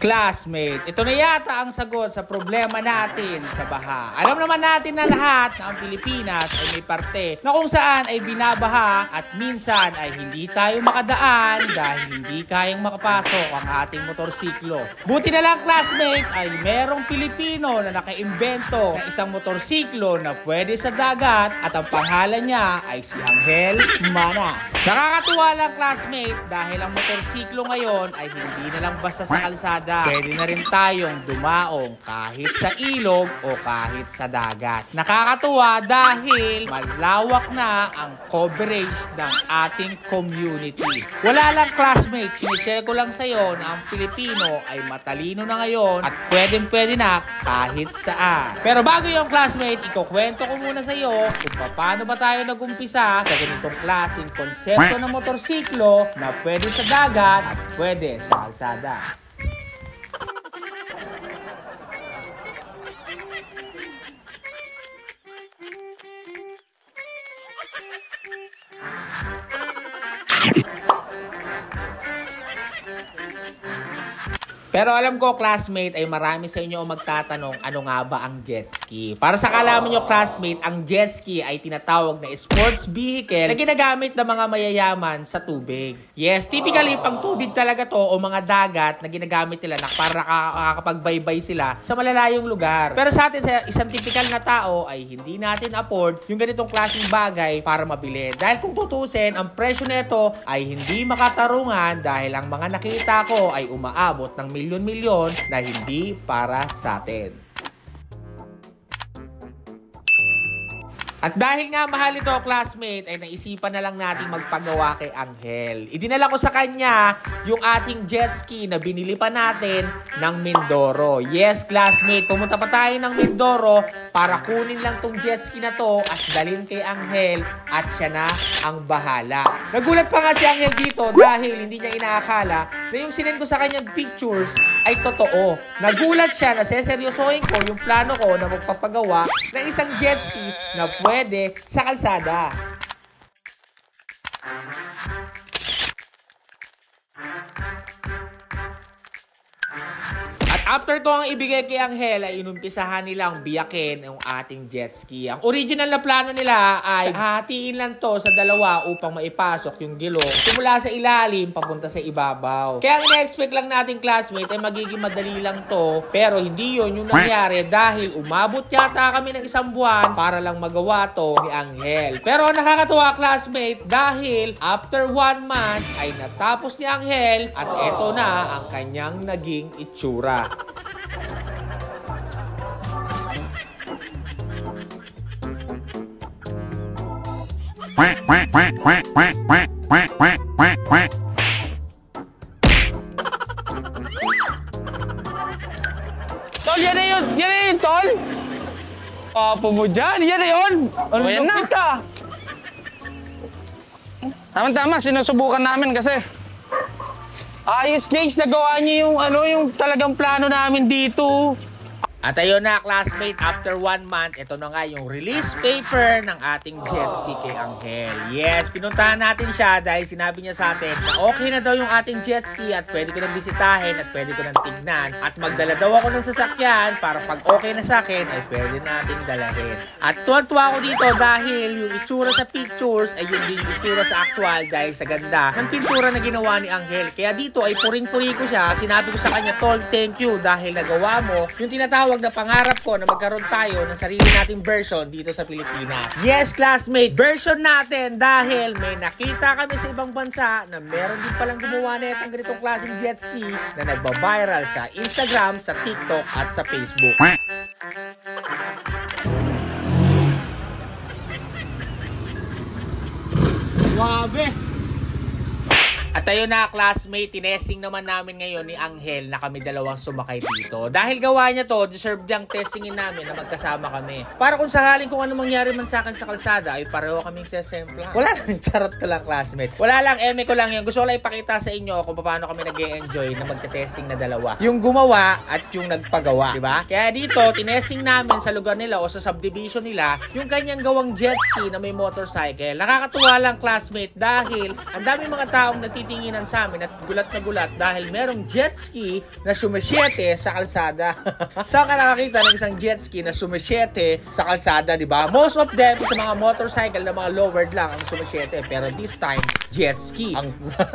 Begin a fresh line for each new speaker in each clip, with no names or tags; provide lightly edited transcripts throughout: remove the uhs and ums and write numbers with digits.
Classmate, ito na yata ang sagot sa problema natin sa baha. Alam naman natin na lahat na ang Pilipinas ay may parte na kung saan ay binabaha at minsan ay hindi tayo makadaan dahil hindi kayang makapasok ang ating motorsiklo. Buti na lang, classmate, ay merong Pilipino na nakaimbento ng isang motorsiklo na pwede sa dagat at ang pangalan niya ay si Angel Mana. Nakakatuwa lang, classmate, dahil ang motorsiklo ngayon ay hindi na lang basta sa kalsada. Pwede na rin tayong dumaong kahit sa ilog o kahit sa dagat. Nakakatuwa dahil malawak na ang coverage ng ating community. Wala lang, classmate, sinishare ko lang sa'yo na ang Pilipino ay matalino na ngayon at pwede na kahit saan. Pero bago yung, classmate, ikukwento ko muna sa'yo kung paano ba tayo nag-umpisa sa ganitong klaseng konsepto ng motorsiklo na pwede sa dagat at pwede sa kalsada. Pero alam ko, classmate, ay marami sa inyo magtatanong ano nga ba ang jet ski. Para sa kalaman nyo, classmate, ang jet ski ay tinatawag na sports vehicle na ginagamit ng mga mayayaman sa tubig. Yes, typically pang tubig talaga to o mga dagat na ginagamit nila na para nakakapagbaybay sila sa malalayong lugar. Pero sa atin, sa isang typical na tao ay hindi natin afford yung ganitong klaseng bagay para mabili. Dahil kung tutusin, ang presyo nito ay hindi makatarungan dahil ang mga nakita ko ay umaabot ng milyon-milyon na hindi para sa atin. At dahil nga mahal ito, classmate, ay naisipan na lang natin magpagawa kay Angel. Idinala ko sa kanya yung ating jet ski na binili pa natin ng Mindoro. Yes, classmate, pumunta pa tayo ng Mindoro para kunin lang tong jet ski na to at dalhin kay Angel at siya na ang bahala. Nagulat pa nga si Angel dito dahil hindi niya inaakala na yung sinend ko sa kanyang pictures ay totoo. Nagulat siya na seseryosohin ko yung plano ko na magpapagawa ng isang jet ski na pwede sa kalsada. After ko ang ibigay kay Angel ay inumpisahan nilang biyakin yung ating jet ski. Ang original na plano nila ay hatiin lang to sa dalawa upang maipasok yung gilong simula sa ilalim papunta sa ibabaw. Kaya ang ina-expect lang nating, classmate, ay magiging madali lang to, pero hindi yun yung nangyari dahil umabot yata kami ng 1 buwan para lang magawa to ni Angel. Pero nakakatuwa, classmate, dahil after 1 month ay natapos ni Angel at eto na ang kanyang naging itsura.
Tol, yan na yun! Yan na yun, tol! Papo mo dyan! Yan na yun! Ano yan na? Tama-tama, sinusubukan namin kasi. Ayos, guys, nagawa niyo yung talagang plano namin dito.
At ayun na, classmate, after 1 month, ito na nga yung release paper ng ating jet ski kay Angel. Yes, pinuntahan natin siya dahil sinabi niya sa atin na okay na daw yung ating jet ski at pwede ko nang bisitahin at pwede ko nang tignan. At magdala daw ako ng sasakyan para pag okay na sa akin ay pwede nating dalahin. At tuwan-tuwa ako dito dahil yung itsura sa pictures ay yun din yung itsura sa actual dahil sa ganda ng pintura na ginawa ni Angel. Kaya dito ay puring-puri ko siya. Sinabi ko sa kanya, tol, thank you dahil nagawa mo yung tinatawag na pangarap ko na magkaroon tayo ng sarili nating version dito sa Pilipinas. Yes, classmate, version natin dahil may nakita kami sa ibang bansa na meron din palang gumawa na itong ganitong klaseng jet ski na nagba-viral sa Instagram, sa TikTok at sa Facebook. Grabe! At ayun na, classmate, tinesting naman namin ngayon ni Angel na kami dalawang sumakay dito. Dahil gawa niya to, deserve niyang testingin namin na magkasama kami. Para kung sakaling kung ano mangyari man sa akin sa kalsada, ay pareho kaming sesempla. Wala lang, charot ko lang, classmate. Wala lang, eme ko lang yun. Gusto ko lang ipakita sa inyo kung paano kami nag-e-enjoy na magka-testing na dalawa. Yung gumawa at yung nagpagawa, diba? Kaya dito, tinesting namin sa lugar nila o sa subdivision nila, yung kanyang gawang jet ski na may motorcycle. Nakakatuwa lang, classmate, dahil ang daming mga taong natitindig tinginan sa amin at gulat na gulat dahil merong jet ski na sumisyete sa kalsada. Saan ka nakakita ng isang jet ski na sumisyete sa kalsada, di ba? Most of them sa mga motorcycle na mga lowered lang ang sumisyete. Pero this time, jet ski.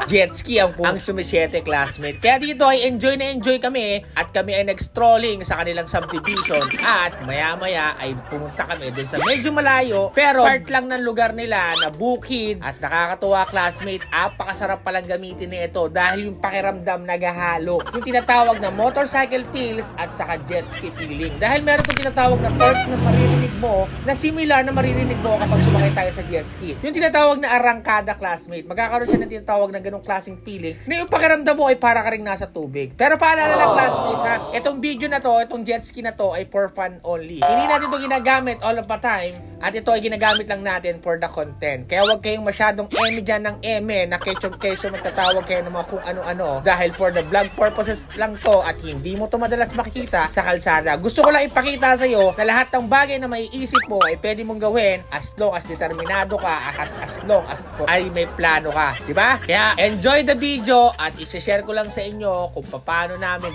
Jet ski ang sumisyete, classmate. Kaya dito ay enjoy na enjoy kami at kami ay nag-strolling sa kanilang subdivision at maya-maya ay pumunta kami dun sa medyo malayo pero part lang ng lugar nila na bukid at nakakatuwa, classmate. Apakasarap palang gamitin nito dahil yung pakiramdam naghahalo. Yung tinatawag na motorcycle feels at saka jet ski feeling. Dahil meron itong tinatawag na torque na maririnig mo na similar na maririnig mo kapag sumakay tayo sa jet ski. Yung tinatawag na arangkada, classmate. Magkakaroon siya ng tinatawag na ganong klaseng feeling na yung pakiramdam mo ay para ka rin nasa tubig. Pero paalala lang, classmate, ha? Itong video na to, itong jet ski na to ay for fun only. Hindi natin ito ginagamit all of the time at ito ay ginagamit lang natin for the content. Kaya huwag kayong masyadong eme dyan ng eme na ketchup magtatawag kayo ng mga kung ano-ano dahil for the vlog purposes lang to at hindi mo to madalas makikita sa kalsada. Gusto ko lang ipakita sa iyo na lahat ng bagay na maiisip mo ay pwede mong gawin as long as determinado ka at as long as ay may plano ka. Diba? Kaya enjoy the video at i-share ko lang sa inyo kung paano namin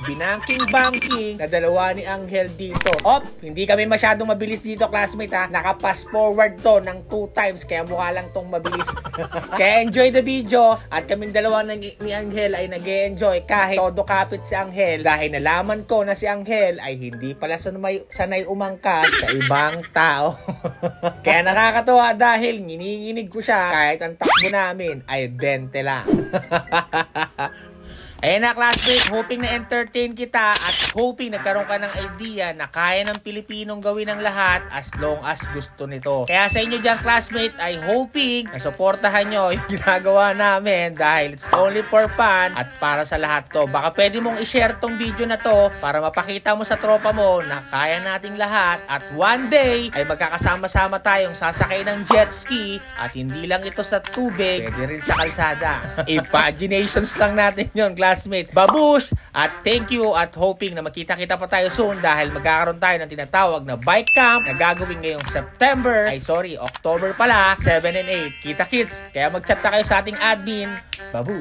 banking na dalawa ni Angel dito. Hindi kami masyadong mabilis dito, classmate, ha. Naka-fast forward to ng 2 times kaya mukha lang tong mabilis. Kaya enjoy the video at kaming dalawa ni Angel ay nag-e-enjoy kahit todo kapit si Angel dahil nalaman ko na si Angel ay hindi pala sanay umangkas sa ibang tao. Kaya nakakatuwa dahil nginginig ko siya kahit ang takbo namin ay 20 lang. Ayan na, classmate, hoping na entertain kita at hoping nagkaroon ka ng idea na kaya ng Pilipinong gawin ang lahat as long as gusto nito. Kaya sa inyo dyan, classmate, ay hoping na suportahan nyo yung ginagawa namin dahil it's only for fun at para sa lahat to. Baka pwede mong i-share tong video na to para mapakita mo sa tropa mo na kaya nating lahat at one day ay magkakasama-sama tayong sasakay ng jet ski at hindi lang ito sa tubig, pwede rin sa kalsada. Imaginations lang natin yun, classmate. Babush! At thank you at hoping na makita-kita pa tayo soon dahil magkakaroon tayo ng tinatawag na bike camp na gagawin ngayong October pala, 7 and 8. Kita kits! Kaya mag-chat na kayo sa ating admin. Babu!